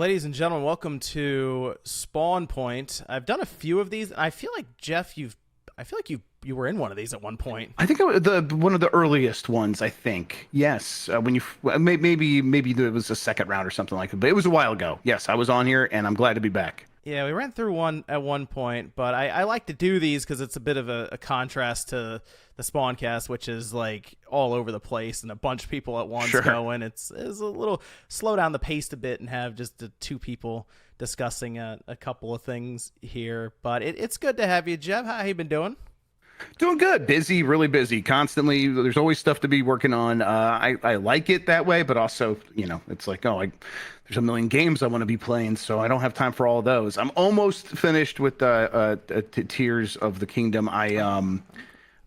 Ladies and gentlemen, welcome to SpawnPoint. I've done a few of these, and I feel like Jeff, you were in one of these at one point. I think the one of the earliest ones. I think yes. When you maybe there was a second round or something like that, but it was a while ago. Yes, I was on here, and I'm glad to be back. Yeah, we ran through one at one point, but I like to do these because it's a bit of a contrast to the Spawncast, which is like all over the place and a bunch of people at once Sure. going. It's a little slow down the pace a bit and have just the two people discussing a couple of things here. But it's good to have you, Jeff. How you been doing? Doing good. Busy, really busy. Constantly. There's always stuff to be working on. I like it that way, but also, it's like, there's a million games I want to be playing, so I don't have time for all of those. I'm almost finished with Tears of the Kingdom. I'm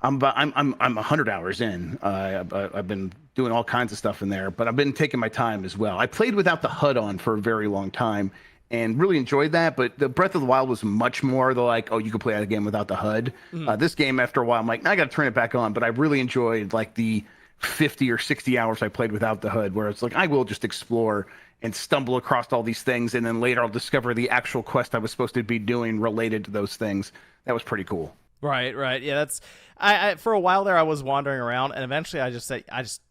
100 hours in. I've been doing all kinds of stuff in there, but I've been taking my time as well. I played without the HUD on for a very long time and really enjoyed that, but the Breath of the Wild was much more oh, you can play that game without the HUD. This game, after a while, I'm like, I got to turn it back on, but I really enjoyed like the 50 or 60 hours I played without the HUD, where it's like, I will just explore and stumble across all these things, and then later I'll discover the actual quest I was supposed to be doing related to those things. That was pretty cool. Right. Yeah, that's I for a while there I was wandering around, and eventually I just said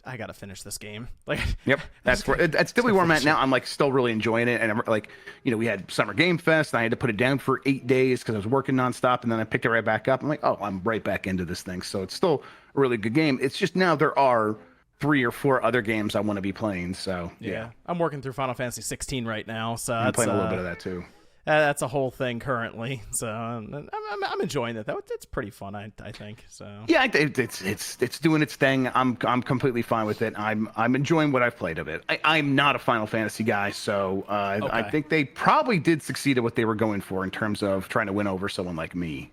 I got to finish this game. Like, yep, that's still where I'm at now. I'm like still really enjoying it, and I'm like, we had Summer Game Fest, and I had to put it down for 8 days because I was working nonstop, and then I picked it right back up. I'm like, oh, I'm right back into this thing. So it's still a really good game. It's just now there are 3 or 4 other games I want to be playing. So yeah. I'm working through Final Fantasy 16 right now, so I'm playing a little bit of that too. That's a whole thing currently, so I'm enjoying it. It's pretty fun, I think. So yeah, it's doing its thing. I'm completely fine with it. I'm enjoying what I've played of it. I'm not a Final Fantasy guy, so okay. I think they probably did succeed at what they were going for in terms of trying to win over someone like me.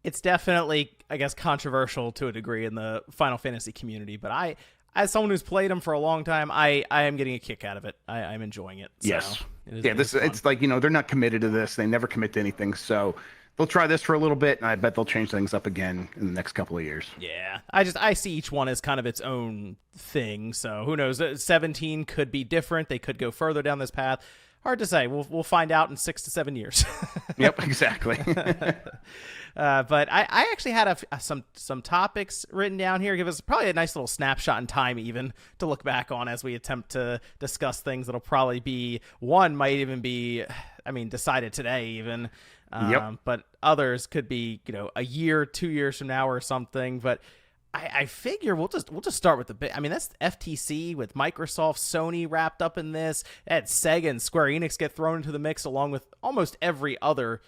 It's definitely, I guess, controversial to a degree in the Final Fantasy community, but as someone who's played them for a long time, I am getting a kick out of it. I'm enjoying it. So yes. It's like, they're not committed to this. They never commit to anything. So they'll try this for a little bit, and I bet they'll change things up again in the next couple of years. Yeah. I see each one as kind of its own thing. So who knows? 17 could be different. They could go further down this path. Hard to say. We'll find out in 6 to 7 years. Yep, exactly. But I actually had some topics written down here. Give us probably a nice little snapshot in time even to look back on as we attempt to discuss things that'll probably be, one might even be, decided today even. Yep. But others could be, a year, 2 years from now or something. But I figure we'll just start with the big. That's FTC with Microsoft, Sony wrapped up in this. And Sega and Square Enix get thrown into the mix along with almost every other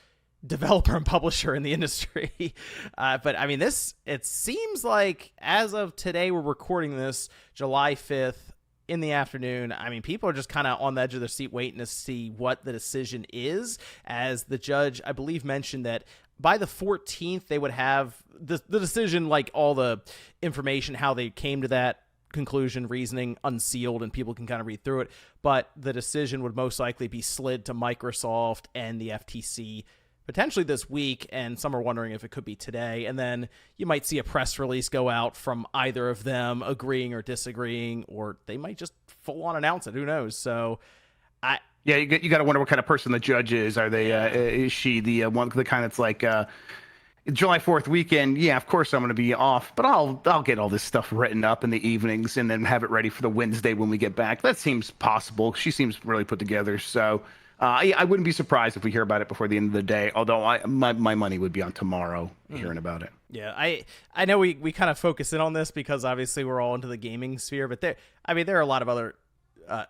developer and publisher in the industry. But this, it seems like as of today, we're recording this July 5th in the afternoon. People are just kind of on the edge of their seat waiting to see what the decision is, as the judge, I believe, mentioned that by the 14th, they would have the decision, like all the information, how they came to that conclusion, reasoning, unsealed, and people can kind of read through it. But the decision would most likely be slid to Microsoft and the FTC potentially this week, and some are wondering if it could be today. And then you might see a press release go out from either of them agreeing or disagreeing, or they might just full on announce it. Who knows? So yeah, you got to wonder what kind of person the judge is. Are they is she the one, the kind that's like July 4th weekend? Yeah, of course I'm going to be off, but I'll get all this stuff written up in the evenings and then have it ready for the Wednesday when we get back. That seems possible. She seems really put together, so I wouldn't be surprised if we hear about it before the end of the day. Although my money would be on tomorrow hearing about it. Yeah, I know we kind of focus in on this because obviously we're all into the gaming sphere, but there are a lot of other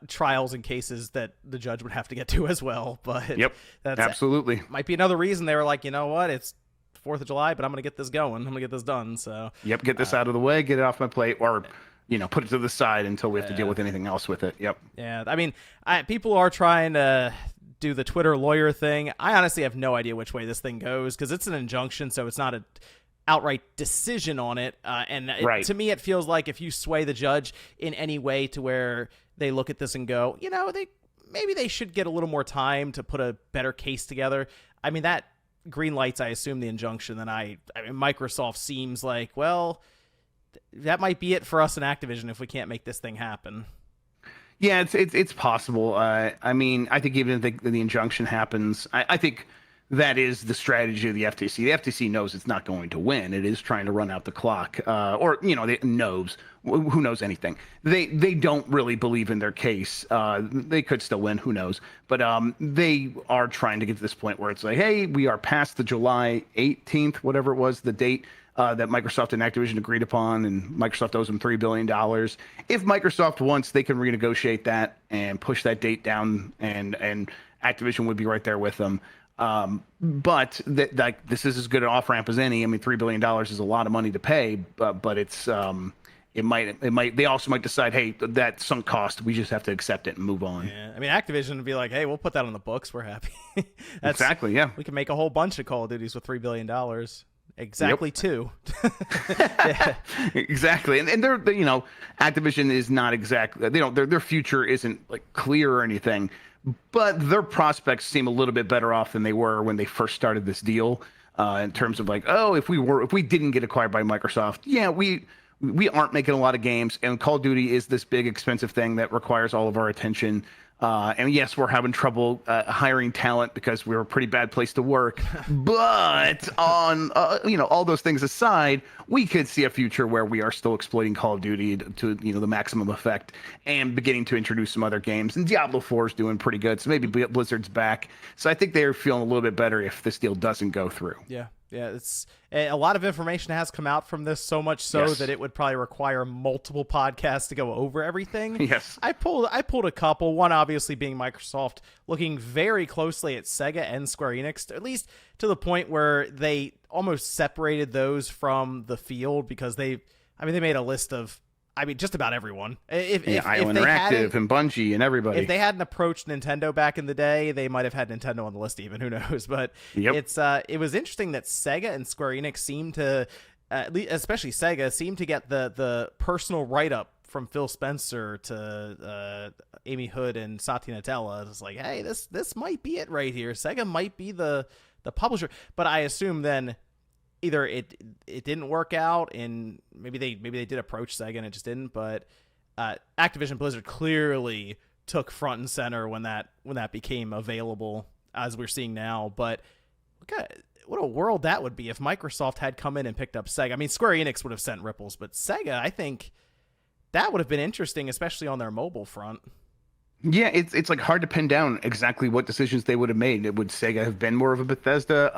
trials and cases that the judge would have to get to as well. But yep, that's absolutely might be another reason they were like, you know what, it's 4th of July, but I'm gonna get this going. I'm gonna get this done. So yep, get this out of the way, get it off my plate, or put it to the side until we have to deal with anything else with it. Yep. Yeah, people are trying to do the Twitter lawyer thing. I honestly have no idea which way this thing goes because it's an injunction, so it's not a outright decision on it. Right. To me, it feels like if you sway the judge in any way to where they look at this and go, maybe they should get a little more time to put a better case together. That green lights, I assume, the injunction. Then Microsoft seems like, well, that might be it for us in Activision if we can't make this thing happen. Yeah, it's possible. I mean, I think even if the injunction happens, I think that is the strategy of the FTC. The FTC knows it's not going to win. It is trying to run out the clock, or it knows. Who knows anything? They don't really believe in their case. They could still win. Who knows? But they are trying to get to this point where it's like, hey, we are past the July 18th, whatever it was, the date. That Microsoft and Activision agreed upon, and Microsoft owes them $3 billion. If Microsoft wants, they can renegotiate that and push that date down, and Activision would be right there with them. But this is as good an off-ramp as any. I mean, $3 billion is a lot of money to pay, but it's it might they also might decide, hey, that sunk cost, we just have to accept it and move on. Yeah, I mean, Activision would be like, hey, we'll put that on the books. We're happy. Exactly, yeah. We can make a whole bunch of Call of Duties with $3 billion. Exactly. Yep. Two. Yeah. Exactly. And they're Activision is not exactly, their future isn't like clear or anything, but their prospects seem a little bit better off than they were when they first started this deal, in terms of like, oh, if we didn't get acquired by Microsoft, yeah, we aren't making a lot of games, and Call of Duty is this big expensive thing that requires all of our attention. And yes, we're having trouble hiring talent because we're a pretty bad place to work. But on all those things aside, we could see a future where we are still exploiting Call of Duty to the maximum effect, and beginning to introduce some other games. And Diablo 4 is doing pretty good, so maybe Blizzard's back. So I think they're feeling a little bit better if this deal doesn't go through. Yeah. Yeah, it's a lot of information has come out from this, so much so that it would probably require multiple podcasts to go over everything. Yes. I pulled a couple, one obviously being Microsoft looking very closely at Sega and Square Enix, at least to the point where they almost separated those from the field, because they made a list of just about everyone. If Interactive and Bungie and everybody. If they hadn't approached Nintendo back in the day, they might have had Nintendo on the list even. Who knows? But it was interesting that Sega and Square Enix seemed to, especially Sega, seemed to get the personal write-up from Phil Spencer to Amy Hood and Satya Nadella. It's like, hey, this might be it right here. Sega might be the publisher. But I assume then either it didn't work out, and maybe they did approach Sega and it just didn't. But Activision Blizzard clearly took front and center when that became available, as we're seeing now. But what a world that would be if Microsoft had come in and picked up Sega. I mean, Square Enix would have sent ripples, but Sega, I think that would have been interesting, especially on their mobile front. Yeah, it's like hard to pin down exactly what decisions they would have made. Would Sega have been more of a Bethesda?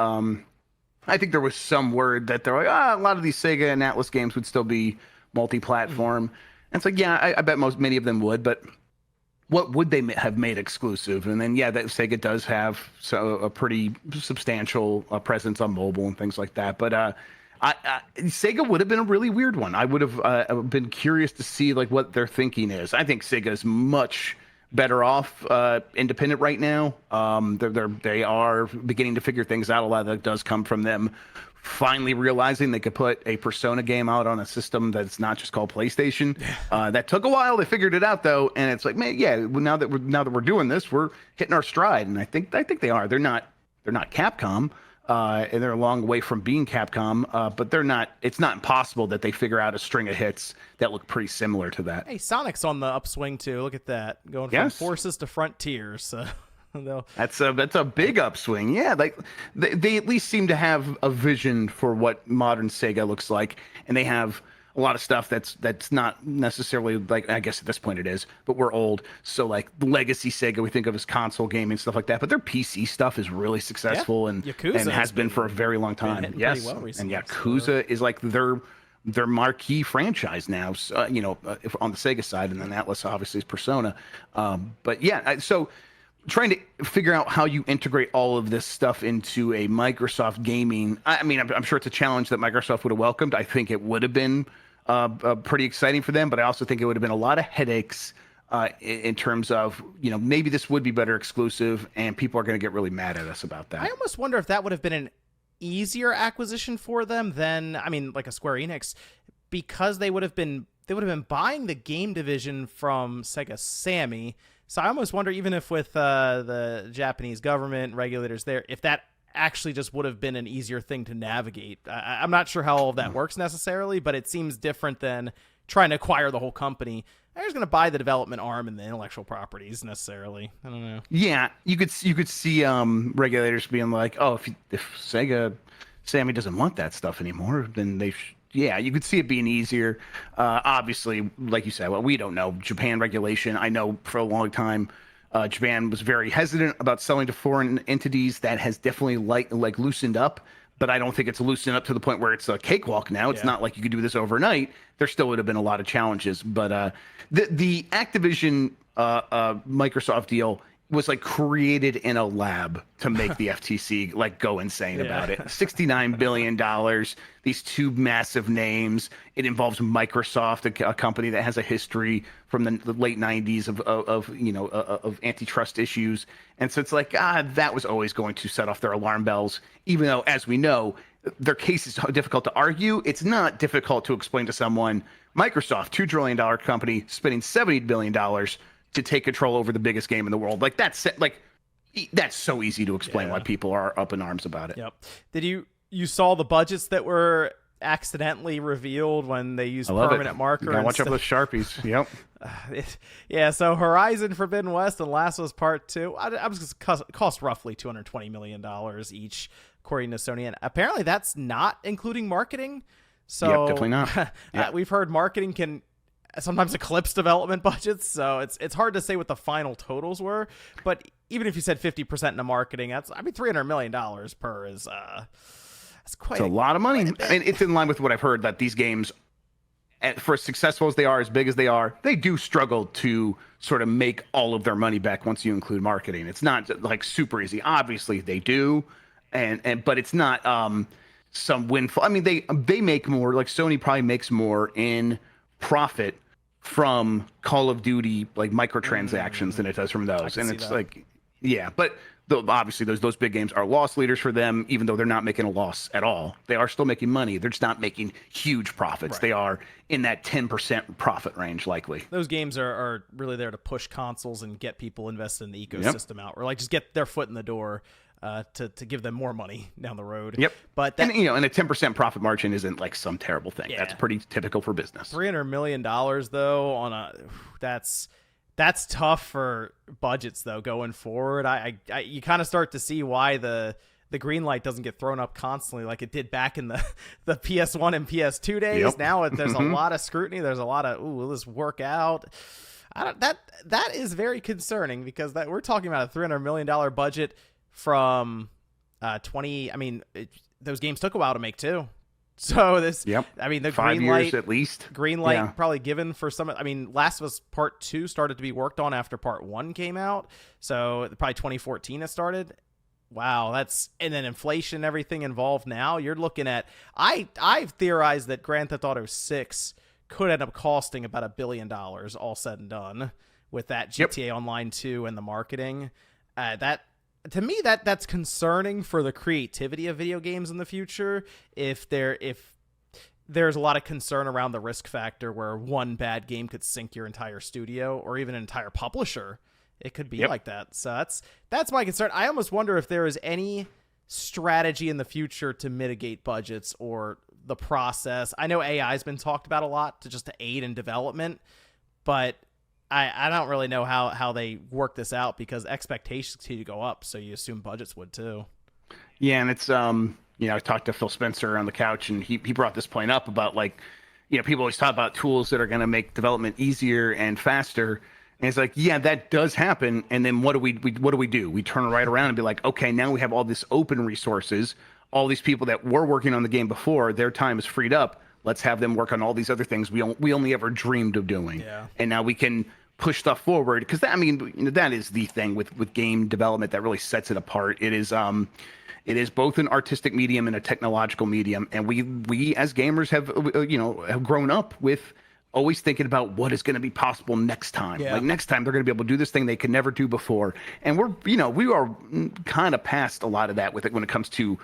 I think there was some word that they're like, a lot of these Sega and Atlas games would still be multi-platform. And it's like, yeah, I bet many of them would, but what would they have made exclusive? And then, that Sega does have a pretty substantial presence on mobile and things like that. But Sega would have been a really weird one. I would have been curious to see like what their thinking is. I think Sega is much better off independent right now. They are beginning to figure things out. A lot of that does come from them finally realizing they could put a Persona game out on a system that's not just called PlayStation. That took a while. They figured it out though, and it's like, man, now that we're doing this, we're hitting our stride. And I think they are. They're not Capcom. And they're a long way from being Capcom, but they're not. It's not impossible that they figure out a string of hits that look pretty similar to that. Hey, Sonic's on the upswing too. Look at that, going from Forces to Frontiers. That's a big upswing. Yeah, like they at least seem to have a vision for what modern Sega looks like, and they have a lot of stuff that's not necessarily, like, I guess at this point it is, but we're old. So like the legacy Sega we think of as console gaming, stuff like that. But their PC stuff is really successful and has been for a very long time. Yes. Well recently, and Yakuza is like their marquee franchise now, if on the Sega side, and then Atlas obviously is Persona. So trying to figure out how you integrate all of this stuff into a Microsoft gaming. I mean, I'm sure it's a challenge that Microsoft would have welcomed. I think it would have been pretty exciting for them, but I also think it would have been a lot of headaches in terms of, maybe this would be better exclusive, and people are going to get really mad at us about that. I almost wonder if that would have been an easier acquisition for them than, like a Square Enix, because they would have been buying the game division from Sega Sammy. So I almost wonder, even if with the Japanese government regulators there, if that actually just would have been an easier thing to navigate. I'm not sure how all of that works necessarily, but it seems different than trying to acquire the whole company. they're just going to buy the development arm and the intellectual properties necessarily. I don't know. Yeah, you could see regulators being like, oh, if Sega Sammy doesn't want that stuff anymore, then yeah, you could see it being easier. Obviously, like you said, well, we don't know Japan regulation. I know for a long time, Japan was very hesitant about selling to foreign entities. That has definitely like loosened up, but I don't think it's loosened up to the point where it's a cakewalk now. It's not like you could do this overnight. There still would have been a lot of challenges, but the Activision Microsoft deal was like created in a lab to make the FTC like go insane about it. $69 billion, these two massive names. It involves Microsoft, a company that has a history from the late 90s of antitrust issues. And so it's like, that was always going to set off their alarm bells, even though, as we know, their case is difficult to argue. It's not difficult to explain to someone, Microsoft, $2 trillion company, spending $70 billion to take control over the biggest game in the world. Like that's so easy to explain why people are up in arms about it. Yep. Did you saw the budgets that were accidentally revealed when they used permanent marker? You gotta watch out for those Sharpies. Yep. So Horizon Forbidden West and Last of Us Part 2, I was cost roughly $220 million each, according to Sony. And apparently that's not including marketing. So definitely not. We've heard marketing can sometimes eclipse development budgets, so it's hard to say what the final totals were. But even if you said 50% into marketing, $300 million per is that's quite a lot of money. And it's in line with what I've heard, that these games, for as successful as they are, as big as they are, they do struggle to sort of make all of their money back once you include marketing. It's not like super easy. Obviously they do, but it's not some windfall. I mean, they make more, like Sony probably makes more in profit from Call of Duty like microtransactions than it does from those. And it's like, but obviously those big games are loss leaders for them, even though they're not making a loss at all. They are still making money. They're just not making huge profits. Right. They are in that 10% profit range, likely. Those games are really there to push consoles and get people invested in the ecosystem out, or like just get their foot in the door. To give them more money down the road. Yep. But and a 10% profit margin isn't like some terrible thing. Yeah. That's pretty typical for business. $300 million though that's tough for budgets though going forward. You kind of start to see why the green light doesn't get thrown up constantly like it did back in the PS1 and PS2 days. Yep. Now there's a lot of scrutiny. There's a lot of will this work out? That is very concerning because we're talking about a $300 million budget from 20. I mean, those games took a while to make too. So the 5 green years light at least. Green light probably given for some. I mean, Last of Us Part 2 started to be worked on after Part 1 came out. So probably 2014 it started. Wow, and then inflation and everything involved now. You're looking at I've theorized that Grand Theft Auto 6 could end up costing about $1 billion all said and done with that GTA Online 2 and the marketing. To me, that's concerning for the creativity of video games in the future. If there's a lot of concern around the risk factor where one bad game could sink your entire studio or even an entire publisher, it could be like that. So that's my concern. I almost wonder if there is any strategy in the future to mitigate budgets or the process. I know AI has been talked about a lot to aid in development, but I don't really know how they work this out because expectations continue to go up, so you assume budgets would too. Yeah, and it's I talked to Phil Spencer on the couch, and he brought this point up about people always talk about tools that are going to make development easier and faster, and it's like, yeah, that does happen, and then what do we do? We turn right around and be like, okay, now we have all this open resources, all these people that were working on the game before, their time is freed up. Let's have them work on all these other things we only ever dreamed of doing, and now we can push stuff forward because that is the thing with game development that really sets it apart. It is both an artistic medium and a technological medium, and we as gamers have grown up with always thinking about what is going to be possible next time. Like next time they're going to be able to do this thing they could never do before, and we are kind of past a lot of that with it when it comes to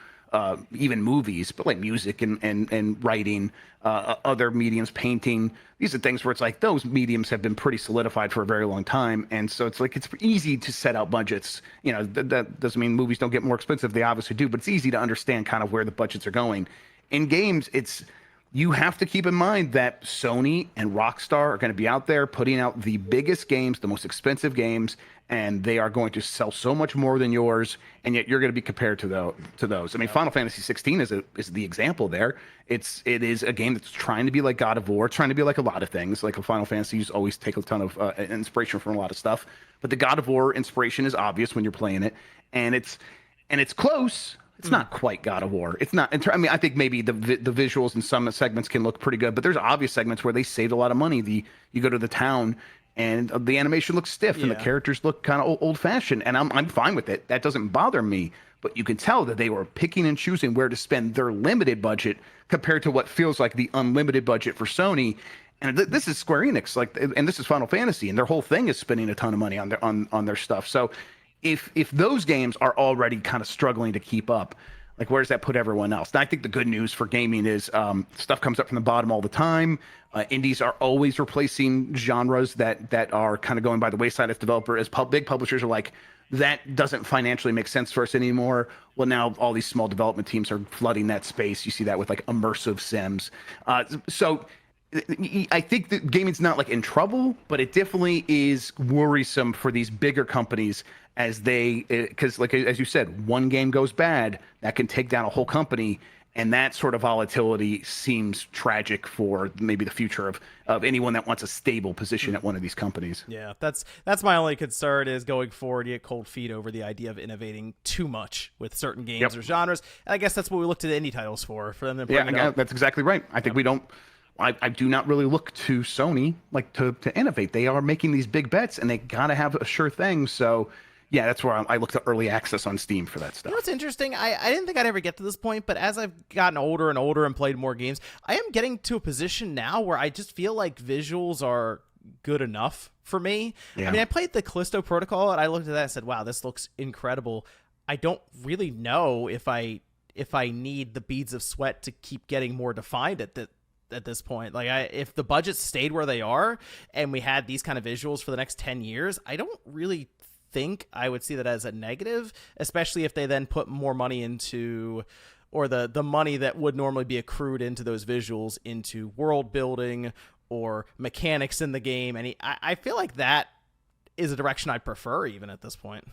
even movies, but like music and writing, other mediums, painting. These are things where it's like those mediums have been pretty solidified for a very long time. And so it's like it's easy to set out budgets. That doesn't mean movies don't get more expensive. They obviously do, but it's easy to understand kind of where the budgets are going. In games, it's you have to keep in mind that Sony and Rockstar are going to be out there putting out the biggest games, the most expensive games, and they are going to sell so much more than yours, and yet you're going to be compared to those. I mean, Final Fantasy 16 is the example there. It is a game that's trying to be like God of War, trying to be like a lot of things. Like a Final Fantasy, always take a ton of inspiration from a lot of stuff, but the God of War inspiration is obvious when you're playing it, and it's close. It's not quite God of War. It's not. I mean, I think maybe the visuals in some segments can look pretty good, but there's obvious segments where they saved a lot of money. You go to the town and the animation looks stiff and the characters look kind of old fashioned, and I'm fine with it. That doesn't bother me. But you can tell that they were picking and choosing where to spend their limited budget compared to what feels like the unlimited budget for Sony. And this is Square Enix, and this is Final Fantasy, and their whole thing is spending a ton of money on their stuff. So if those games are already kind of struggling to keep up, like where does that put everyone else? And I think the good news for gaming is stuff comes up from the bottom all the time. Indies are always replacing genres that are kind of going by the wayside as big publishers are like, that doesn't financially make sense for us anymore. Well, now all these small development teams are flooding that space. You see that with like immersive sims. So I think that gaming's not like in trouble, but it definitely is worrisome for these bigger companies as because like as you said, one game goes bad, that can take down a whole company, and that sort of volatility seems tragic for maybe the future of anyone that wants a stable position at one of these companies. Yeah, that's my only concern is going forward, you get cold feet over the idea of innovating too much with certain games or genres. And I guess that's what we look to the indie titles for them to bring it up. That's exactly right. I think we don't. I do not really look to Sony like to innovate. They are making these big bets, and they gotta have a sure thing. So, yeah, that's where I look to early access on Steam for that stuff. You know what's interesting? I didn't think I'd ever get to this point, but as I've gotten older and older and played more games, I am getting to a position now where I just feel like visuals are good enough for me. Yeah. I mean, I played the Callisto Protocol, and I looked at that and said, "Wow, this looks incredible." I don't really know if I need the beads of sweat to keep getting more defined at this point. Like, if the budgets stayed where they are and we had these kind of visuals for the next 10 years, I don't really think I would see that as a negative, especially if they then put more money into, or the money that would normally be accrued into those visuals into world building or mechanics in the game. And I feel like that is a direction I'd prefer even at this point.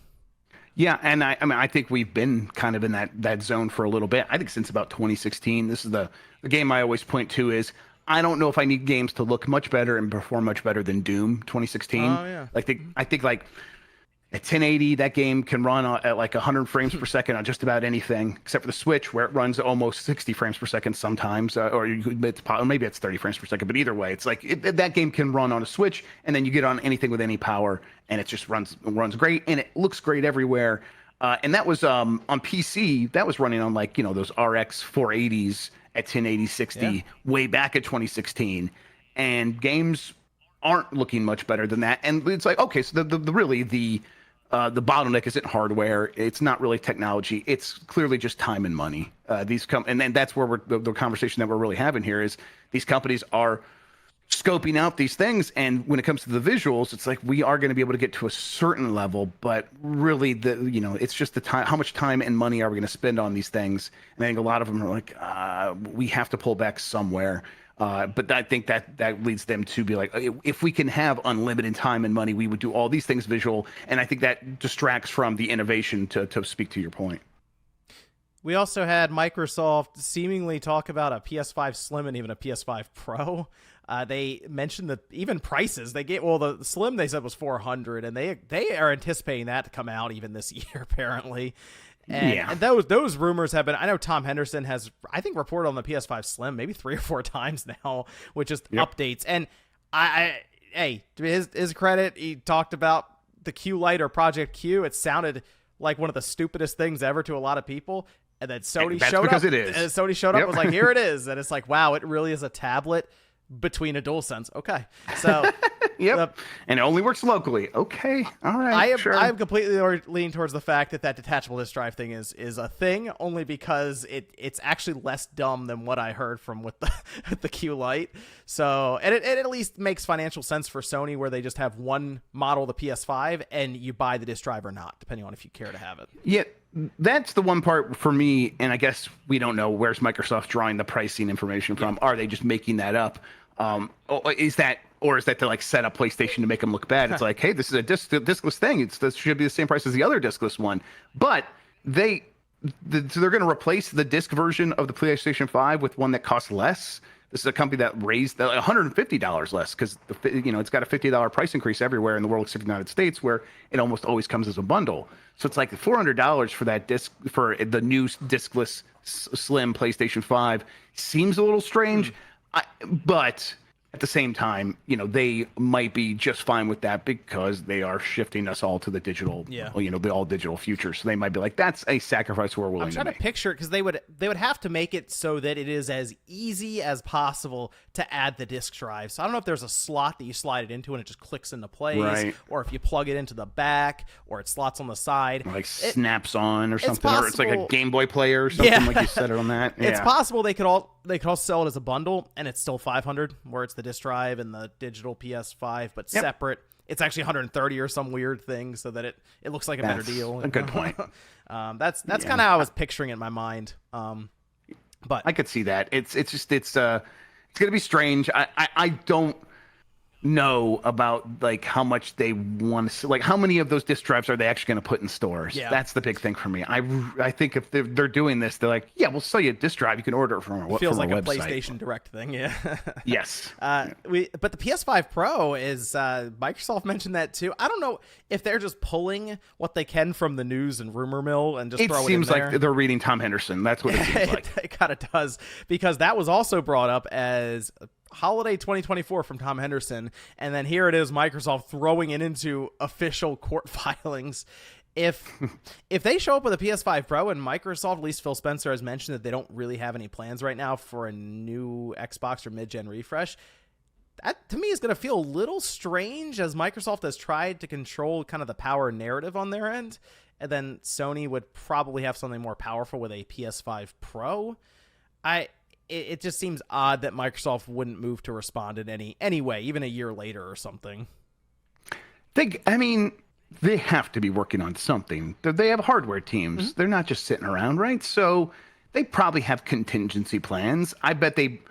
Yeah, and I mean, I think we've been kind of in that zone for a little bit. I think since about 2016, this is the game I always point to is, I don't know if I need games to look much better and perform much better than Doom 2016. Oh, yeah. I think like at 1080, that game can run at like 100 frames per second on just about anything, except for the Switch, where it runs almost 60 frames per second sometimes, maybe it's 30 frames per second. But either way, it's like that game can run on a Switch, and then you get on anything with any power, and it just runs great, and it looks great everywhere. And that was on PC. That was running on like those RX 480s at 1080 60 way back at 2016, and games aren't looking much better than that. And it's like, okay, so the bottleneck isn't hardware. It's not really technology. It's clearly just time and money. And then that's where the conversation that we're really having here is these companies are scoping out these things. And when it comes to the visuals, it's like, we are going to be able to get to a certain level, but really it's just the time, how much time and money are we going to spend on these things? And I think a lot of them are like, we have to pull back somewhere. But I think that leads them to be like, if we can have unlimited time and money, we would do all these things visual. And I think that distracts from the innovation, to speak to your point. We also had Microsoft seemingly talk about a PS5 Slim and even a PS5 Pro. They mentioned that even prices they gave. Well, the Slim they said was $400, and they are anticipating that to come out even this year apparently. And those rumors have been. I know Tom Henderson has, I think, reported on the PS5 Slim maybe 3 or 4 times now with just updates. And hey, to his credit, he talked about the Q Lite or Project Q. It sounded like one of the stupidest things ever to a lot of people. And then Sony showed up. It is. And Sony showed up and was like, here it is. And it's like, wow, it really is a tablet between a DualSense. Okay. So and it only works locally. Okay. All right. I am completely leaning towards the fact that detachable disk drive thing is a thing, only because it's actually less dumb than what I heard from with the Q Lite. So, and it at least makes financial sense for Sony, where they just have one model, the PS5, and you buy the disk drive or not, depending on if you care to have it. Yeah. that's the one part for me, and I guess we don't know where's Microsoft drawing the pricing information from. Are they just making that up? Is that to like set up PlayStation to make them look bad? It's like, hey, this is a discless thing. This should be the same price as the other discless one. But so they're going to replace the disc version of the PlayStation 5 with one that costs less. This is a company that raised $150 less because it's got a $50 price increase everywhere in the world except the United States, where it almost always comes as a bundle. So it's like $400 for that disc for the new discless slim PlayStation 5 seems a little strange, but at the same time, they might be just fine with that because they are shifting us all to the digital, the all digital future. So they might be like, that's a sacrifice we're willing to make. I'm trying to picture it because they would have to make it so that it is as easy as possible to add the disk drive. So I don't know if there's a slot that you slide it into and it just clicks into place, right, or if you plug it into the back, or it slots on the side, like snaps on or something, or it's like a Game Boy player or something, like you said it on that. It's possible they could all sell it as a bundle and it's still $500, where it's the disc drive and the digital PS5, but separate. It's actually $130 or some weird thing, so that it looks like a better deal. A good point. That's kind of how I was picturing it in my mind. But I could see that. It's gonna be strange. I don't know about like how much they want to, like how many of those disc drives are they actually going to put in stores. That's the big thing for me. I think if they're doing this, they're like, we'll sell you a disc drive, you can order it from our website. Feels like a PlayStation Direct thing. Yes. But the PS5 Pro is Microsoft mentioned that too. I don't know if they're just pulling what they can from the news and rumor mill and just throw it in there. It seems like they're reading Tom Henderson. That's what it seems like. It kind of does, because that was also brought up as Holiday 2024 from Tom Henderson, and then here it is, Microsoft throwing it into official court filings. If they show up with a PS5 Pro, and Microsoft, at least Phil Spencer has mentioned that they don't really have any plans right now for a new Xbox or mid-gen refresh, that to me is going to feel a little strange, as Microsoft has tried to control kind of the power narrative on their end, and then Sony would probably have something more powerful with a PS5 Pro. It just seems odd that Microsoft wouldn't move to respond in any way, even a year later or something. They have to be working on something. They have hardware teams. Mm-hmm. They're not just sitting around, right? So they probably have contingency plans. I bet they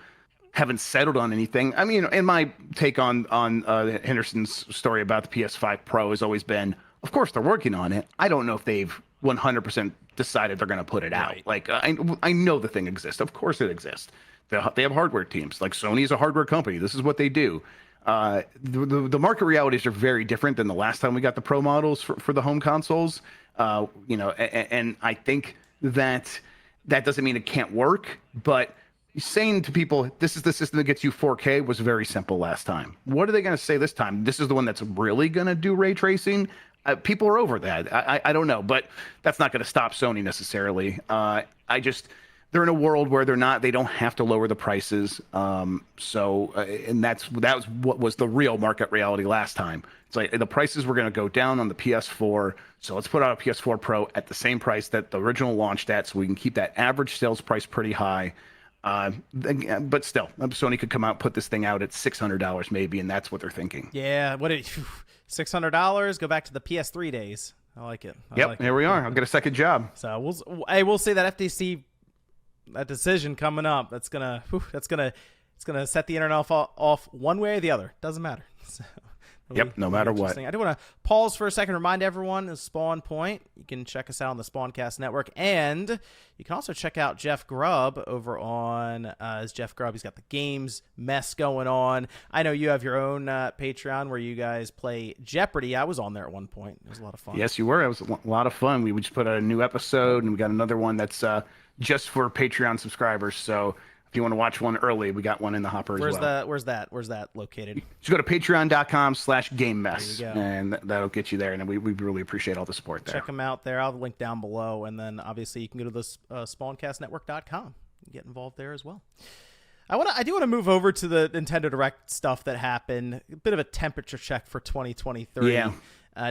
haven't settled on anything. I mean, and my take on Henderson's story about the PS5 Pro has always been, of course they're working on it. I don't know if they've 100% decided they're going to put it out. Like, I know the thing exists. Of course it exists. They have hardware teams. Like, Sony is a hardware company. This is what they do. The market realities are very different than the last time we got the Pro models for the home consoles. And I think that doesn't mean it can't work, but saying to people, this is the system that gets you 4K was very simple last time. What are they going to say this time? This is the one that's really going to do ray tracing? People are over that. I don't know, but that's not going to stop Sony necessarily. They're in a world where they don't have to lower the prices. And that was what was the real market reality last time. It's like the prices were going to go down on the PS4. So let's put out a PS4 Pro at the same price that the original launched at, so we can keep that average sales price pretty high. But still, Sony could come out and put this thing out at $600 maybe, and that's what they're thinking. Yeah, $600? Go back to the PS3 days. I like it. Here we are. I'll get a second job. So we'll see that FTC decision coming up. It's gonna set the internet off one way or the other. Doesn't matter. So, no matter what. I do want to pause for a second, remind everyone of SpawnPoint. You can check us out on the Spawncast network, and you can also check out Jeff Grubb over on Jeff Grubb. He's got the games mess going on. I know you have your own Patreon where you guys play Jeopardy. I was on there at one point. It was a lot of fun. Yes, you were. It was a lot of fun. We just put out a new episode, and we got another one that's just for Patreon subscribers. So if you want to watch one early, we got one in the hopper as well. Where's that located? Just go to patreon.com/gamemess, and that'll get you there. And we really appreciate all the support there. Check them out there. I'll link down below. And then obviously you can go to the spawncastnetwork.com and get involved there as well. I do want to move over to the Nintendo Direct stuff that happened. A bit of a temperature check for 2023. Yeah.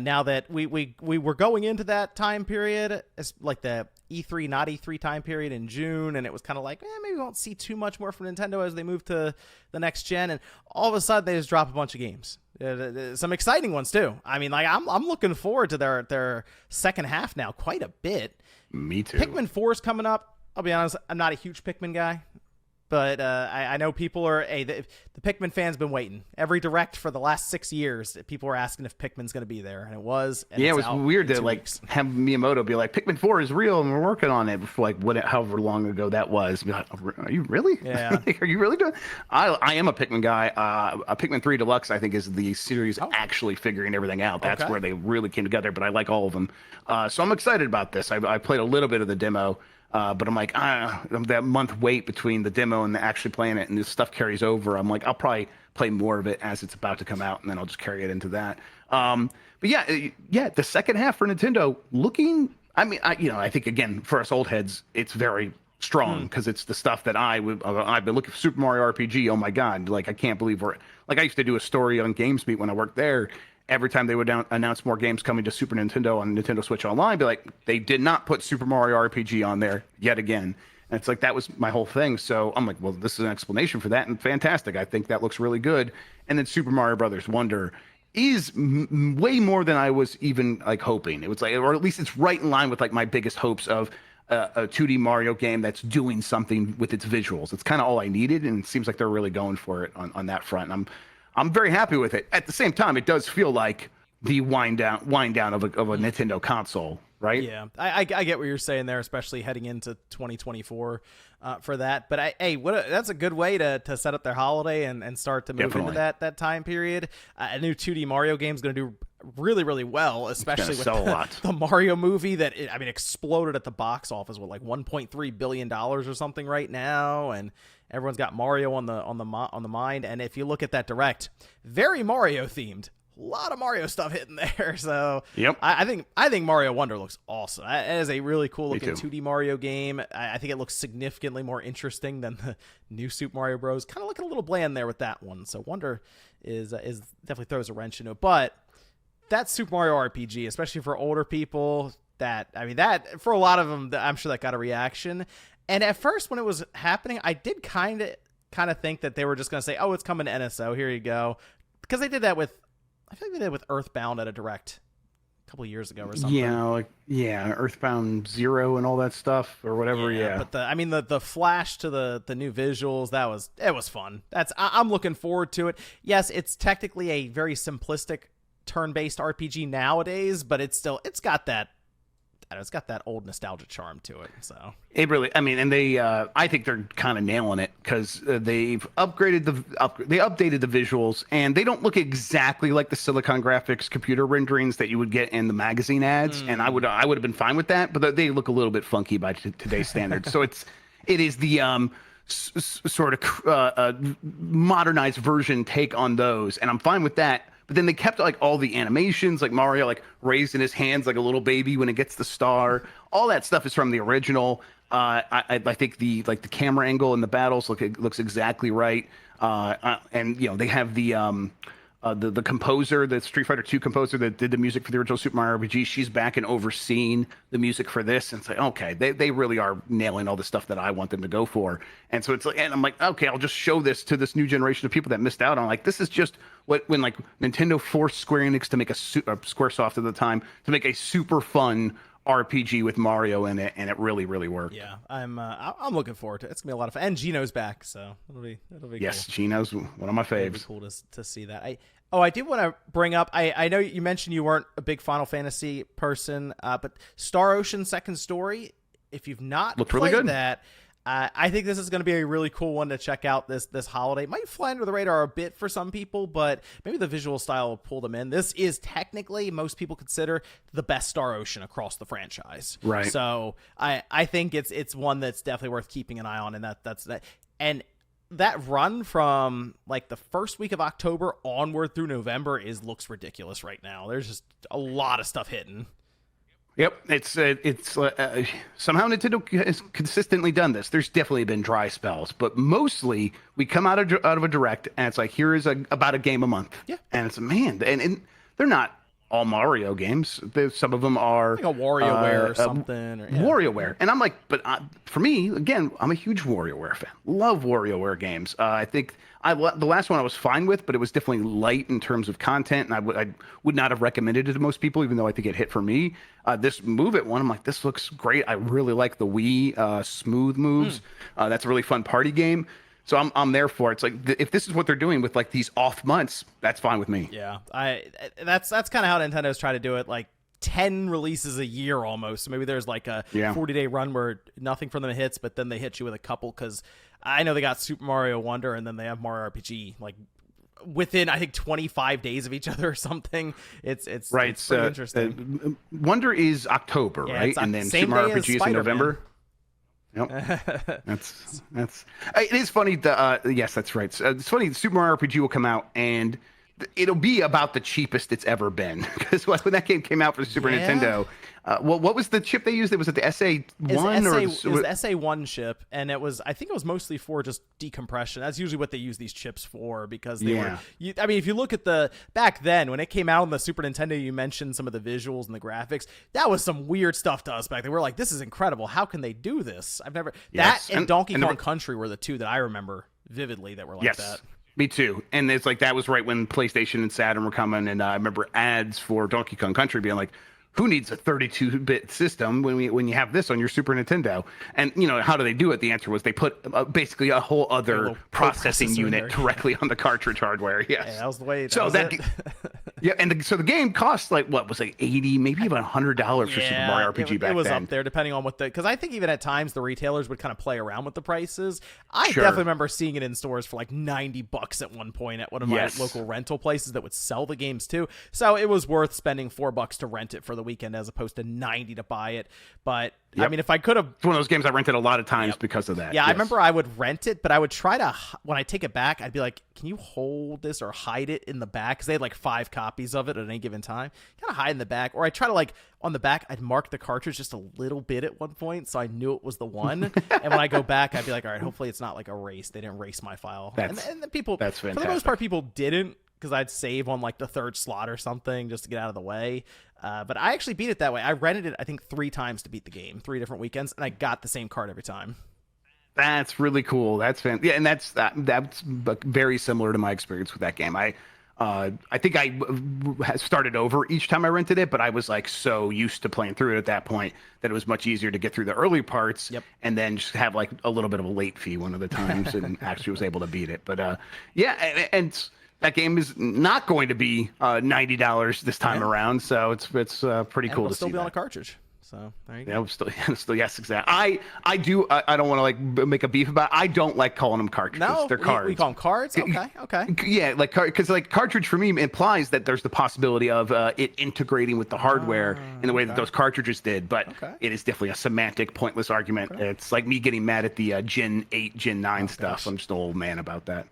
Now that we were going into that time period, it's like the E3, not E3 time period in June, and it was kind of like, maybe we won't see too much more from Nintendo as they move to the next gen, and all of a sudden they just drop a bunch of games. Some exciting ones too. I mean, like I'm looking forward to their second half now quite a bit. Me too. Pikmin 4 is coming up. I'll be honest, I'm not a huge Pikmin guy. But I know people are. Hey, the Pikmin fans been waiting every direct for the last 6 years. People were asking if Pikmin's going to be there, and it was. And yeah, it was weird to like have Miyamoto be like, "Pikmin 4 is real, and we're working on it." For like however long ago that was. Be like, are you really? Yeah. Are you really doing? I am a Pikmin guy. A Pikmin 3 Deluxe, I think, is the series actually figuring everything out. That's where they really came together. But I like all of them, so I'm excited about this. I played a little bit of the demo. But I'm like, that month wait between the demo and actually playing it, and this stuff carries over. I'm like, I'll probably play more of it as it's about to come out, and then I'll just carry it into that. But yeah, the second half for Nintendo looking. I mean, I think again for us old heads, it's very strong because it's the stuff that I've been looking for. Super Mario RPG. Oh my God! Like I can't believe I used to do a story on GamesBeat when I worked there. Every time they would announce more games coming to Super Nintendo on Nintendo Switch Online, be like, they did not put Super Mario RPG on there yet again. And it's like, that was my whole thing. So I'm like, well, this is an explanation for that, and fantastic. I think that looks really good. And then Super Mario Brothers Wonder is way more than I was even like hoping. It was like, or at least it's right in line with like my biggest hopes of a 2D Mario game that's doing something with its visuals. It's kind of all I needed, and it seems like they're really going for it on that front. And I'm very happy with it. At the same time, it does feel like the wind down of a Nintendo console, right? Yeah, I get what you're saying there, especially heading into 2024 for that. But that's a good way to set up their holiday and start to move into that time period. A new 2D Mario game is going to do really, really well, especially with the Mario movie that exploded at the box office with like $1.3 billion or something right now, and everyone's got Mario on the mind. And if you look at that direct, very Mario themed. A lot of Mario stuff hitting there. So yep. I think Mario Wonder looks awesome. It is a really cool looking 2D Mario game. I think it looks significantly more interesting than the new Super Mario Bros. Kind of looking a little bland there with that one. So Wonder is definitely throws a wrench into it. But that Super Mario RPG, especially for older people, that for a lot of them, I'm sure that got a reaction. And at first, when it was happening, I did kind of think that they were just going to say, "Oh, it's coming to NSO. Here you go," because they did that with. I think they did with Earthbound at a direct a couple of years ago or something. Yeah, Earthbound Zero and all that stuff or whatever. Yeah. But the flash to the new visuals, it was fun. I'm looking forward to it. Yes, it's technically a very simplistic turn-based RPG nowadays, but it's got that. It's got that old nostalgia charm to it. So it really, and they, I think they're kind of nailing it because they've updated the visuals, and they don't look exactly like the Silicon Graphics computer renderings that you would get in the magazine ads. And I would have been fine with that, but they look a little bit funky by today's standards. So it is the sort of modernized version take on those, and I'm fine with that. But then they kept like all the animations, like Mario like raising his hands like a little baby when it gets the star. All that stuff is from the original. I think the camera angle in the battles looks exactly right. And they have the composer, the Street Fighter 2 composer that did the music for the original Super Mario RPG. She's back and overseeing the music for this, and it's like, okay, they really are nailing all the stuff that I want them to go for. And so it's like, and I'm like, okay, I'll just show this to this new generation of people that missed out on. Like, this is just when like Nintendo forced Square Enix to make Squaresoft at the time to make a super fun RPG with Mario in it, and it really, really worked. Yeah, I'm looking forward to it. It's gonna be a lot of fun. And Gino's back, so it'll be yes, cool. Gino's one of my faves. It'll be cool to see that. I did want to bring up. I know you mentioned you weren't a big Final Fantasy person, but Star Ocean Second Story. If you've not Looked played really good. that, I think this is going to be a really cool one to check out this holiday. Might fly under the radar a bit for some people, but maybe the visual style will pull them in. This is technically, most people consider, the best Star Ocean across the franchise. Right. So I think it's one that's definitely worth keeping an eye on, and that's that. And that run from like the first week of October onward through November looks ridiculous right now. There's just a lot of stuff hitting. Yep, it's somehow Nintendo has consistently done this. There's definitely been dry spells, but mostly we come out of a direct and it's like, here is about a game a month. Yeah, and it's and they're not all Mario games. Some of them are like a WarioWare or something. Or, yeah. WarioWare, and I'm like, but for me, again, I'm a huge WarioWare fan. Love WarioWare games. I think the last one I was fine with, but it was definitely light in terms of content, and I would not have recommended it to most people, even though I think it hit for me. This Move It one, I'm like, this looks great. I really like the Wii smooth moves. That's a really fun party game. So I'm there for it. It's like if this is what they're doing with like these off months, that's fine with me. Yeah, that's kind of how Nintendo's trying to do it. Like 10 releases a year almost. So maybe there's like a 40-day run where nothing from them hits, but then they hit you with a couple. Because I know they got Super Mario Wonder and then they have Mario RPG like within I think 25 days of each other or something. It's right. It's pretty interesting. Wonder is October, right? And then Super Mario RPG is in November. Yep. that's it is funny. Yes, that's right. It's funny. Super Mario RPG will come out and it'll be about the cheapest it's ever been because when that game came out for Super Nintendo, what was the chip they used? Was it the SA1 it was the SA1 chip, and I think it was mostly for just decompression. That's usually what they use these chips for because they were. I mean, if you look at back then when it came out on the Super Nintendo, you mentioned some of the visuals and the graphics. That was some weird stuff to us back then. We're like, this is incredible. How can they do this? I've never that and Donkey Kong Country were the two that I remember vividly that were like that. Me too. And it's like that was right when PlayStation and Saturn were coming, and I remember ads for Donkey Kong Country being like, who needs a 32-bit system when you have this on your Super Nintendo? And, how do they do it? The answer was they put basically a whole other processing unit directly on the cartridge hardware. Yes. Yeah, that was the way. So the game cost like, what was like 80, maybe even $100 for Super Mario RPG back then. It was up there depending on because I think even at times the retailers would kind of play around with the prices. I definitely remember seeing it in stores for like $90 at one point at one of my local rental places that would sell the games too. So it was worth spending $4 to rent it for the weekend as opposed to $90 to buy it. But I mean, if I could have, it's one of those games I rented a lot of times because of that. I remember I would rent it, but I would try to, when I take it back, I'd be like, can you hold this or hide it in the back? Because they had like 5 copies of it at any given time. Kind of hide in the back, or I try to like on the back, I'd mark the cartridge just a little bit at one point, so I knew it was the one. And when I go back, I'd be like, all right, hopefully it's not like erased. They didn't erase my file. And the people, that's fantastic. For the most part, people didn't. Because I'd save on like the 3rd slot or something just to get out of the way. But I actually beat it that way. I rented it, I think, 3 times to beat the game, 3 different weekends, and I got the same card every time. That's really cool. That's fantastic. Yeah, and that's very similar to my experience with that game. I think I started over each time I rented it, but I was like so used to playing through it at that point that it was much easier to get through the early parts and then just have like a little bit of a late fee one of the times and actually was able to beat it. But and that game is not going to be $90 this time around, so it's pretty cool to see. Still be on a cartridge. So there you go. Yeah, still yes, exactly. I don't want to like make a beef about it. I don't like calling them cartridges. No, they're cards. We call them cards. Okay. Yeah, like because like cartridge for me implies that there's the possibility of it integrating with the hardware in the way that those cartridges did. But it is definitely a semantic, pointless argument. It's like me getting mad at the Gen 8, Gen 9 stuff. Gosh. I'm just an old man about that.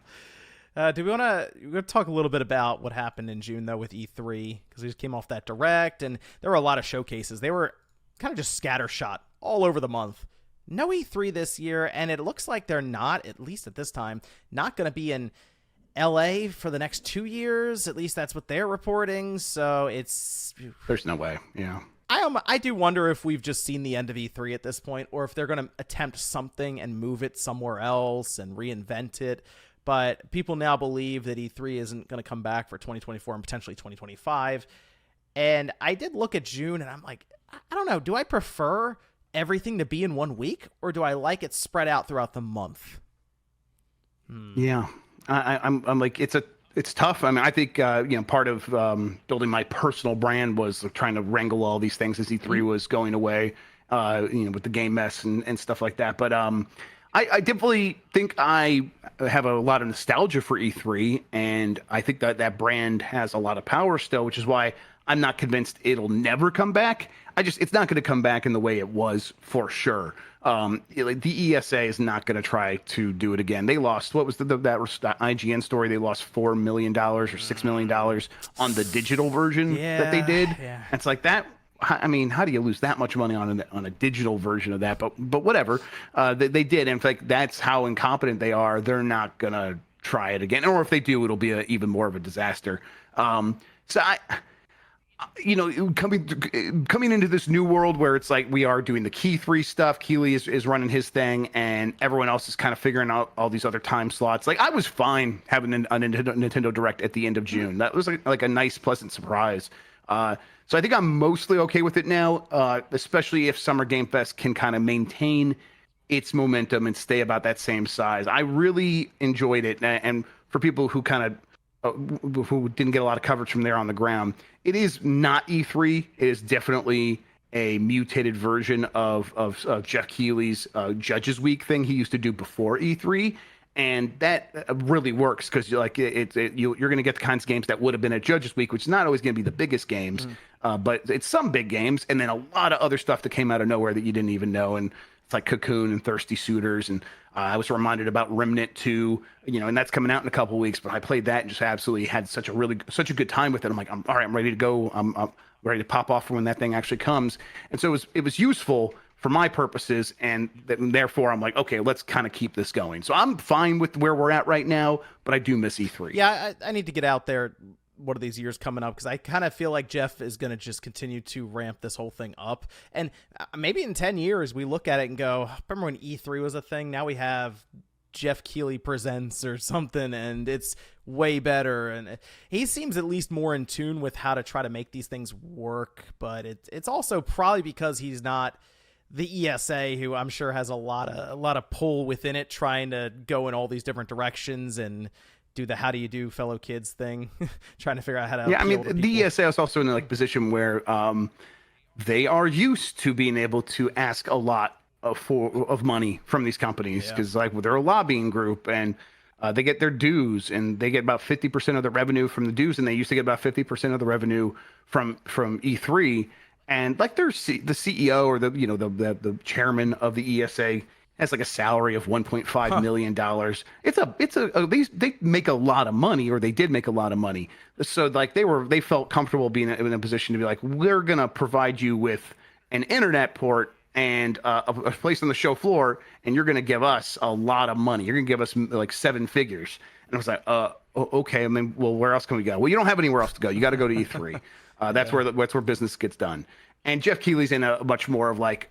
Do we want to talk a little bit about what happened in June, though, with E3? Because we just came off that Direct, and there were a lot of showcases. They were kind of just scattershot all over the month. No E3 this year, and it looks like they're not, at least at this time, not going to be in LA for the next 2 years. At least that's what they're reporting, so it's... There's no way, yeah. I do wonder if we've just seen the end of E3 at this point, or if they're going to attempt something and move it somewhere else and reinvent it. But people now believe that E3 isn't going to come back for 2024 and potentially 2025. And I did look at June, and I'm like, I don't know. Do I prefer everything to be in 1 week, or do I like it spread out throughout the month? Yeah, I'm like, it's tough. I mean, I think part of building my personal brand was trying to wrangle all these things as E3 was going away, with the game mess and stuff like that. But I definitely think I have a lot of nostalgia for E3, and I think that brand has a lot of power still, which is why I'm not convinced it'll never come back. It's not going to come back in the way it was for sure. The ESA is not going to try to do it again. They lost, what was that IGN story? They lost $4 million or $6 million on the digital version that they did. Yeah. It's like that. I mean, how do you lose that much money on a digital version of that? But whatever, they did. In fact, that's how incompetent they are. They're not gonna try it again, or if they do, it'll be even more of a disaster. So coming into this new world where it's like we are doing the Key 3 stuff. Keighley is running his thing, and everyone else is kind of figuring out all these other time slots. Like I was fine having a Nintendo Direct at the end of June. That was like a nice, pleasant surprise. So I think I'm mostly okay with it now, especially if Summer Game Fest can kind of maintain its momentum and stay about that same size. I really enjoyed it, and for people who kind of who didn't get a lot of coverage from there on the ground, it is not E3. It is definitely a mutated version of Jeff Keighley's Judges Week thing he used to do before E3, and that really works because you're going to get the kinds of games that would have been at Judges Week, which is not always going to be the biggest games, but it's some big games, and then a lot of other stuff that came out of nowhere that you didn't even know, and it's like Cocoon and Thirsty Suitors, and I was reminded about Remnant 2, and that's coming out in a couple of weeks. But I played that and just absolutely had such a good time with it. I'm like, all right, I'm ready to go. I'm ready to pop off for when that thing actually comes. And so it was useful for my purposes, and therefore I'm like, okay, let's kind of keep this going. So I'm fine with where we're at right now, but I do miss E3. Yeah, I need to get out there one of these years coming up because I kind of feel like Jeff is going to just continue to ramp this whole thing up. And maybe in 10 years we look at it and go, remember when E3 was a thing? Now we have Jeff Keighley Presents or something, and it's way better. And he seems at least more in tune with how to try to make these things work. But it's also probably because he's not the ESA, who I'm sure has a lot of pull within it, trying to go in all these different directions and do the how do you do fellow kids thing, trying to figure out how to. Yeah, I mean, the ESA is also in a position where they are used to being able to ask a lot of money from these companies because they're a lobbying group, and they get their dues, and they get about 50% of the revenue from the dues, and they used to get about 50% of the revenue from E3. And like the CEO or the chairman of the ESA has like a salary of $1.5 million. They make a lot of money, or they did make a lot of money. So like they felt comfortable being in a position to be like, we're gonna provide you with an internet port and a place on the show floor, and you're gonna give us a lot of money. You're gonna give us like 7 figures. And I was like, okay. I mean, well, where else can we go? Well, you don't have anywhere else to go. You got to go to E3. That's where business gets done. And Jeff Keighley's in a much more of like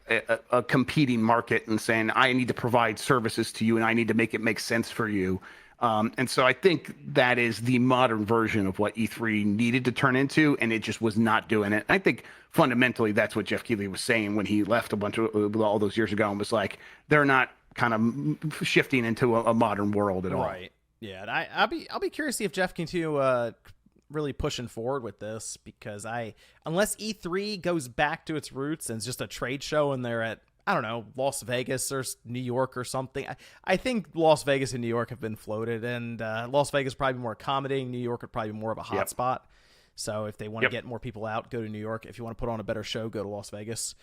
a competing market and saying, I need to provide services to you and I need to make it make sense for you. And so I think that is the modern version of what E3 needed to turn into, and it just was not doing it. And I think fundamentally that's what Jeff Keighley was saying when he left all those years ago and was like, they're not kind of shifting into a modern world at all. Right. Yeah. And I'll be curious to see if Jeff can really pushing forward with this, because unless E3 goes back to its roots and it's just a trade show and they're at, I don't know, Las Vegas or New York or something. I think Las Vegas and New York have been floated, and Las Vegas probably more accommodating. New York would probably be more of a hot spot. So if they want to get more people out, go to New York. If you want to put on a better show, go to Las Vegas.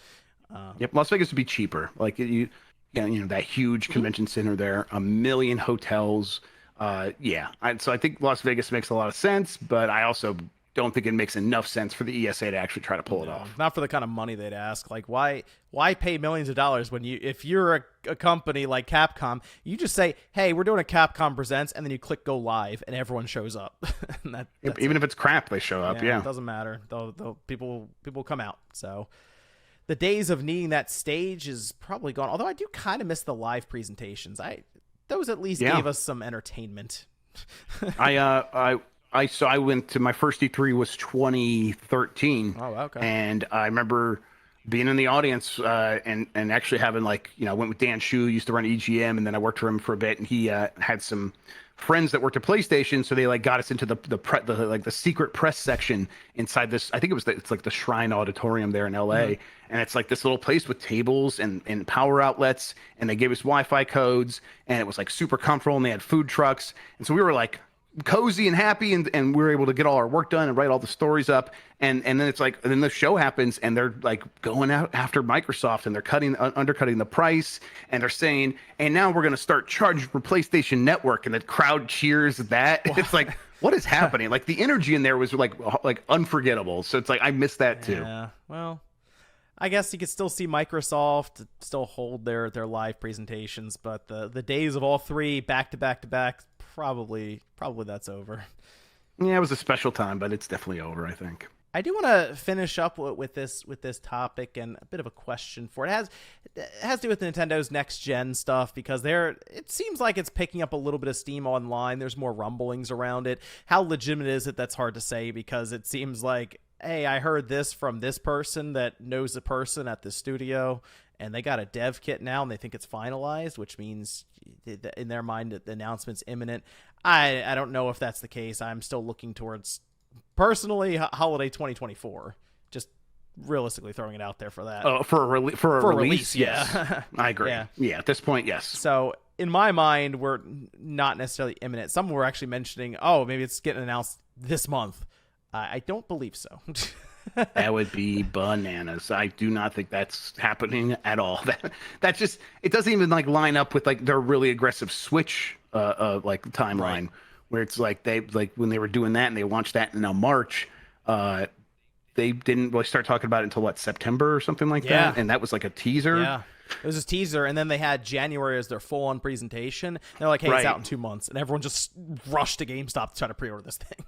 Las Vegas would be cheaper. Like that huge convention center there, 1 million hotels. So I think Las Vegas makes a lot of sense, but I also don't think it makes enough sense for the ESA to actually try to pull it off. Not for the kind of money they'd ask. Like, why pay millions of dollars when if you're a company like Capcom, you just say, hey, we're doing a Capcom Presents, and then you click go live, and everyone shows up. Even if it's crap, they show up. Yeah, it doesn't matter. People come out. So the days of needing that stage is probably gone. Although I do kind of miss the live presentations. Those at least gave us some entertainment. I went to my first E3 was 2013. Oh, okay. And I remember being in the audience and actually having I went with Dan Shu, used to run EGM, and then I worked for him for a bit, and he had some friends that worked at PlayStation, so they got us into the secret press section inside this. I think it's like the Shrine Auditorium there in LA, and it's like this little place with tables and power outlets, and they gave us Wi-Fi codes, and it was like super comfortable, and they had food trucks, and so we were like cozy and happy, and we were able to get all our work done and write all the stories up, and then it's like, and then the show happens, and they're like going out after Microsoft, and they're undercutting the price, and they're saying, and now we're going to start charging for PlayStation Network, and the crowd cheers that. Wow. It's like, what is happening? Like the energy in there was like unforgettable. So it's like, I miss that too. Yeah, well, I guess you could still see Microsoft still hold their live presentations, but the days of all three back to back to back, probably that's over. Yeah, it was a special time, but it's definitely over, I think. I do want to finish up with this topic and a bit of a question for it. It has to do with Nintendo's next gen stuff because it seems like it's picking up a little bit of steam online. There's more rumblings around it. How legitimate is it? That's hard to say because it seems like, hey, I heard this from this person that knows the person at the studio, and they got a dev kit now and they think it's finalized, which means in their mind the announcement's imminent. I don't know if that's the case. I'm still looking towards, personally, holiday 2024. Just realistically throwing it out there for that. For a release, yes. Yeah. I agree. Yeah, at this point, yes. So in my mind, we're not necessarily imminent. Some were actually mentioning, oh, maybe it's getting announced this month. I don't believe so. That would be bananas. I do not think that's happening at all. That's just, it doesn't even like line up with like their really aggressive Switch like timeline, right, where it's like they like when they were doing that and they launched that in March, they didn't really start talking about it until what, September or something like that, and that was like a teaser. Yeah. It was a teaser, and then they had January as their full-on presentation. They're like, hey, it's out in 2 months, and everyone just rushed to GameStop to try to pre-order this thing.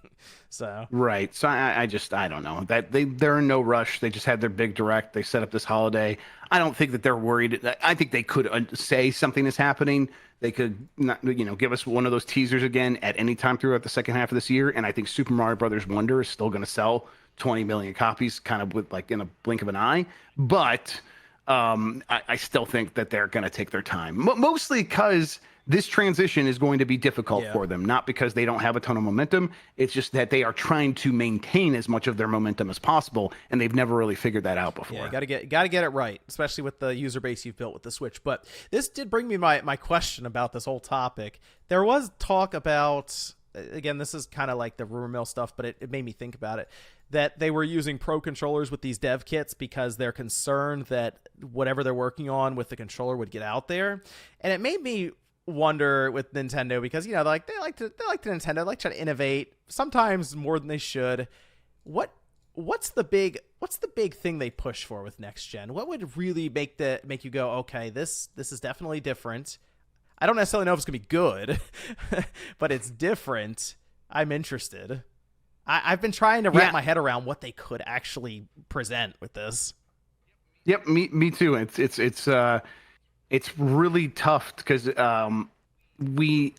So so I don't know. That they're in no rush. They just had their big direct. They set up this holiday. I don't think that they're worried. I think they could say something is happening. They could not, give us one of those teasers again at any time throughout the second half of this year, and I think Super Mario Brothers Wonder is still going to sell 20 million copies, kind of with like in a blink of an eye. But I still think that they're going to take their time, mostly because this transition is going to be difficult for them, not because they don't have a ton of momentum. It's just that they are trying to maintain as much of their momentum as possible, and they've never really figured that out before. Yeah, got to get it right, especially with the user base you've built with the Switch. But this did bring me my question about this whole topic. There was talk about, again, this is kind of like the rumor mill stuff, but it made me think about it, that they were using Pro controllers with these dev kits because they're concerned that whatever they're working on with the controller would get out there. And it made me wonder with Nintendo because, they like Nintendo, they like to try to innovate, sometimes more than they should. What's the big thing they push for with next gen? What would really make you go, okay, this is definitely different. I don't necessarily know if it's gonna be good, but it's different. I'm interested. I've been trying to wrap my head around what they could actually present with this. Yep, me too. It's really tough because they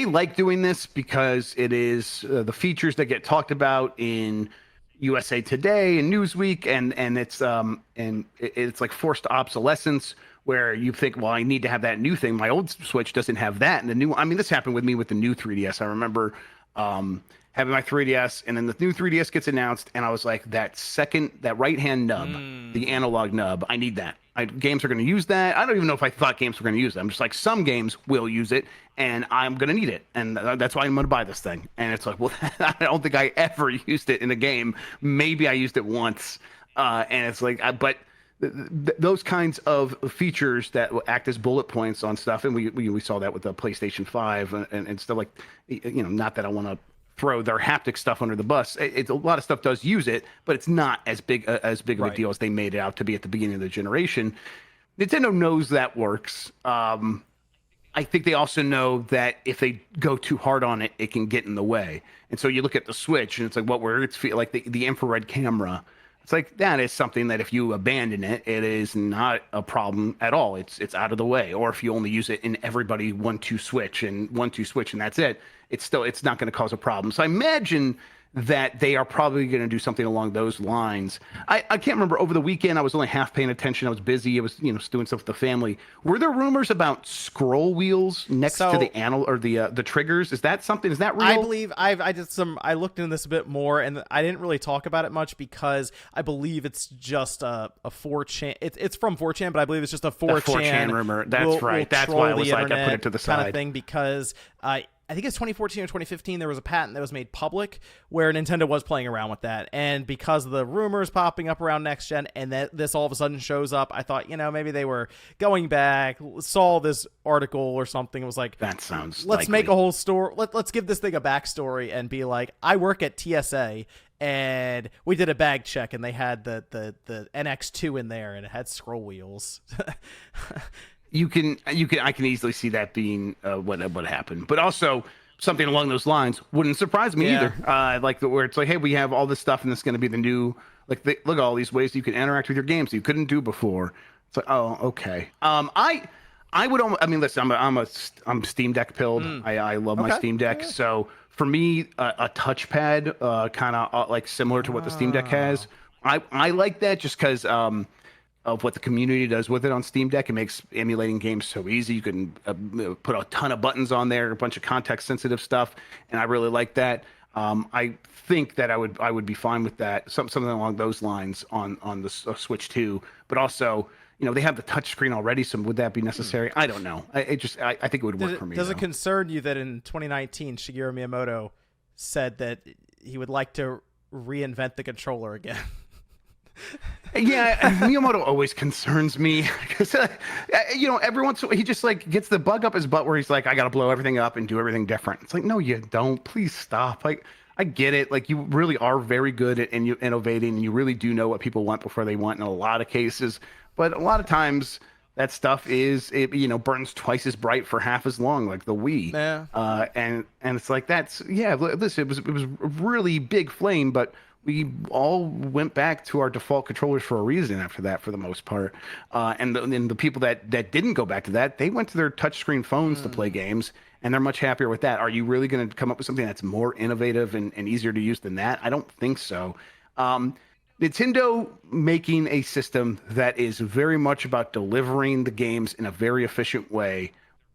like doing this because it is the features that get talked about in USA Today and Newsweek, and it's like forced obsolescence where you think, well, I need to have that new thing. My old Switch doesn't have that, and the new. I mean, this happened with me with the new 3DS. I remember having my 3DS, and then the new 3DS gets announced, and I was like, that right-hand nub, the analog nub, I need that. Games are going to use that. I don't even know if I thought games were going to use it. I'm just like, some games will use it, and I'm going to need it, and that's why I'm going to buy this thing. And it's like, well, I don't think I ever used it in a game. Maybe I used it once, and it's like, but those kinds of features that will act as bullet points on stuff, and we saw that with the PlayStation 5 and stuff like, not that I want to throw their haptic stuff under the bus. It's a lot of stuff does use it, but it's not as big of a deal as they made it out to be at the beginning of the generation. Nintendo knows that works. I think they also know that if they go too hard on it, it can get in the way. And so you look at the Switch, and it's like it's like the infrared camera. It's like that is something that if you abandon it, it is not a problem at all. It's out of the way. Or if you only use it in everybody 1-2 switch and that's it. It's not going to cause a problem. So I imagine that they are probably going to do something along those lines. I can't remember, over the weekend I was only half paying attention. I was busy. I was doing stuff with the family. Were there rumors about scroll wheels next to the or the triggers? Is that something? Is that real? I believe I looked into this a bit more, and I didn't really talk about it much because I believe it's just a 4chan. It's from 4chan, but I believe it's just a 4chan rumor. That's right. That's why I was like, I put it to the side kind of thing, because I think it's 2014 or 2015, there was a patent that was made public where Nintendo was playing around with that. And because of the rumors popping up around next gen, and that this all of a sudden shows up, I thought, maybe they were going back, saw this article or something. It was like, that sounds let's make a whole story. Let's give this thing a backstory and be like, I work at TSA, and we did a bag check, and they had the NX2 in there, and it had scroll wheels. I can easily see that being what happened. But also, something along those lines wouldn't surprise me either. Like where it's like, hey, we have all this stuff, and this is going to be the new. Like, look at all these ways you can interact with your games you couldn't do before. It's like, oh, okay. I would. I mean, listen, I'm Steam Deck pilled. I love my Steam Deck. Yeah. So for me, a touchpad, kind of like similar to what the Steam Deck has. I like that just because of what the community does with it on Steam Deck. It makes emulating games so easy. You can put a ton of buttons on there, a bunch of context sensitive stuff, and I really like that. I think that I would be fine with that, something along those lines on the Switch 2. But also, they have the touch screen already, so would that be necessary? I don't know. I think it would work for me. Does it concern you that in 2019 Shigeru Miyamoto said that he would like to reinvent the controller again? Yeah, Miyamoto always concerns me because every once in a while he just like gets the bug up his butt where he's like, I gotta blow everything up and do everything different. It's like, no, you don't. Please stop. Like, I get it. Like, you really are very good at innovating, and you really do know what people want before they want in a lot of cases. But a lot of times that stuff burns twice as bright for half as long, like the Wii. Yeah. And it's like, listen, it was a really big flame, but we all went back to our default controllers for a reason after that, for the most part. And the people that didn't go back to that, they went to their touchscreen phones to play games, and they're much happier with that. Are you really going to come up with something that's more innovative and easier to use than that? I don't think so. Nintendo making a system that is very much about delivering the games in a very efficient way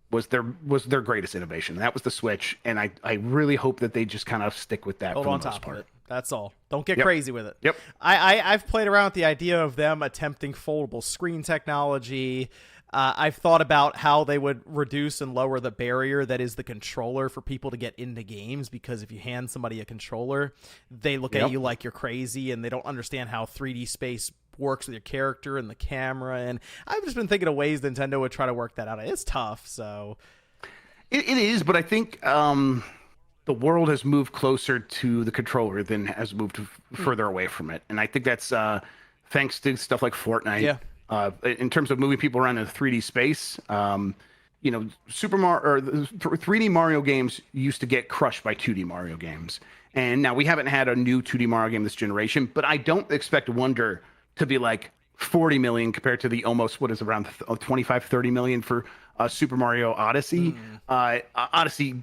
was their greatest innovation. That was the Switch, and I really hope that they just kind of stick with that. Hold for on the most top part. of it. That's all. Don't get crazy with it. Yep. I've played around with the idea of them attempting foldable screen technology. I've thought about how they would reduce and lower the barrier that is the controller for people to get into games, because if you hand somebody a controller, they look at you like you're crazy, and they don't understand how 3D space works with your character and the camera. And I've just been thinking of ways Nintendo would try to work that out. It's tough, so... It is, but I think the world has moved closer to the controller than has moved further away from it. And I think that's thanks to stuff like Fortnite. Yeah. In terms of moving people around in the 3D space, Super Mario or 3D Mario games used to get crushed by 2D Mario games. And now we haven't had a new 2D Mario game this generation, but I don't expect Wonder to be like 40 million compared to the almost, what is around 25, 30 million for Super Mario Odyssey. Odyssey,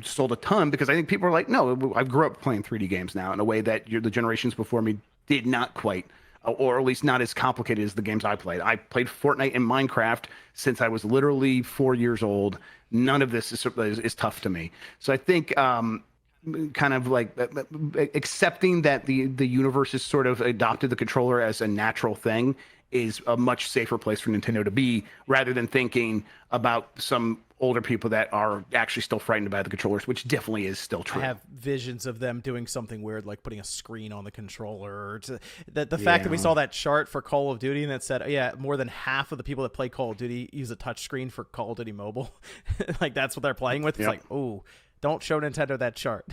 sold a ton because I think people are like, no, I grew up playing 3D games now in a way that the generations before me did not quite, or at least not as complicated as the games I played. I played Fortnite and Minecraft since I was literally 4 years old. None of this is tough to me. So I think kind of like accepting that the universe has sort of adopted the controller as a natural thing is a much safer place for Nintendo to be, rather than thinking about some older people that are actually still frightened about the controllers, which definitely is still true. I have visions of them doing something weird, like putting a screen on the controller. Or the fact that we saw that chart for Call of Duty and that said, more than half of the people that play Call of Duty use a touch screen for Call of Duty Mobile. Like, that's what they're playing with. It's like, oh, don't show Nintendo that chart.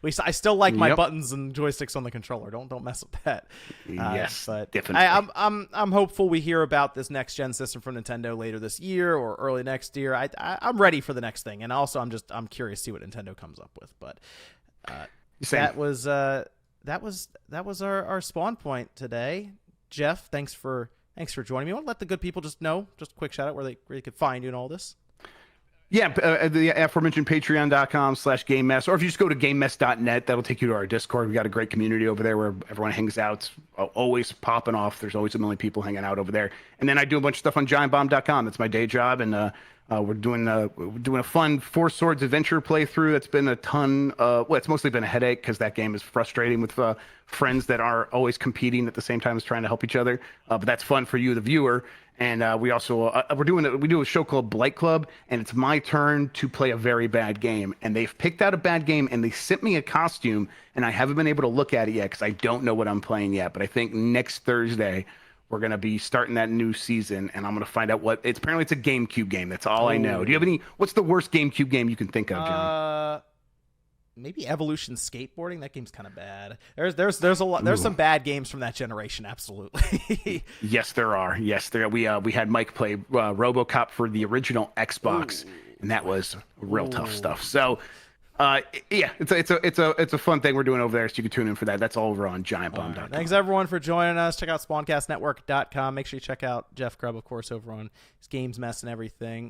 I still like my buttons and joysticks on the controller. Don't mess with that. Yes, but definitely. I'm hopeful we hear about this next gen system from Nintendo later this year or early next year. I'm ready for the next thing, and also I'm curious to see what Nintendo comes up with. But that was our SpawnPoint today. Jeff, thanks for joining me. I want to let the good people just know, just a quick shout out where they could find you and all this. Yeah, the aforementioned patreon.com/GameMess, or if you just go to GameMess.net, that'll take you to our Discord. We got a great community over there where everyone hangs out. It's always popping off. There's always a million people hanging out over there. And then I do a bunch of stuff on GiantBomb.com. That's my day job, and we're doing a fun Four Swords adventure playthrough. That's been a ton. It's mostly been a headache because that game is frustrating with friends that are always competing at the same time as trying to help each other. But that's fun for you, the viewer. And we also we do a show called Blight Club, and it's my turn to play a very bad game. And they've picked out a bad game, and they sent me a costume, and I haven't been able to look at it yet because I don't know what I'm playing yet. But I think next Thursday we're gonna be starting that new season, and I'm gonna find out what it's. Apparently, it's a GameCube game. That's all I know. Do you have any? What's the worst GameCube game you can think of, John? Maybe Evolution Skateboarding. That game's kind of bad. There's a lot. There's some bad games from that generation. Absolutely. Yes, there are. Yes, there. We had Mike play RoboCop for the original Xbox, and that was real tough stuff. So Yeah, it's a fun thing we're doing over there, so you can tune in for that. That's all over on giantbomb.com. Right. Thanks everyone for joining us. Check out SpawnCastNetwork.com. Make sure you check out Jeff Grubb, of course, over on his Games Mess and everything.